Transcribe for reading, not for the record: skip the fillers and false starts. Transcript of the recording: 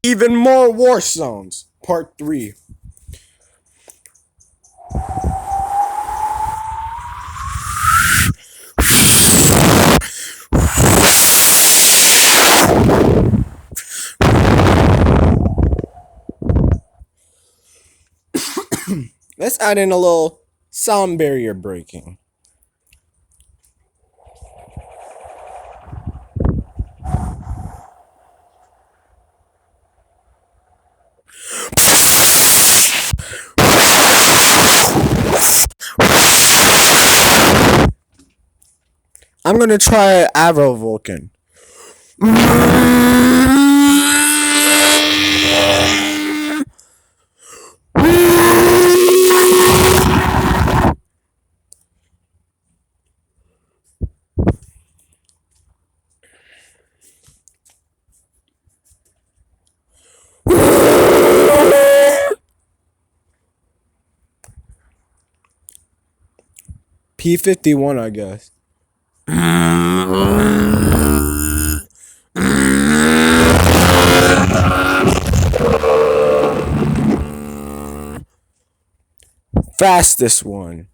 Even more war zones. Part 3. Let's add in a little sound barrier breaking. I'm gonna try Arrow Vulcan. 51, I guess. Fastest one.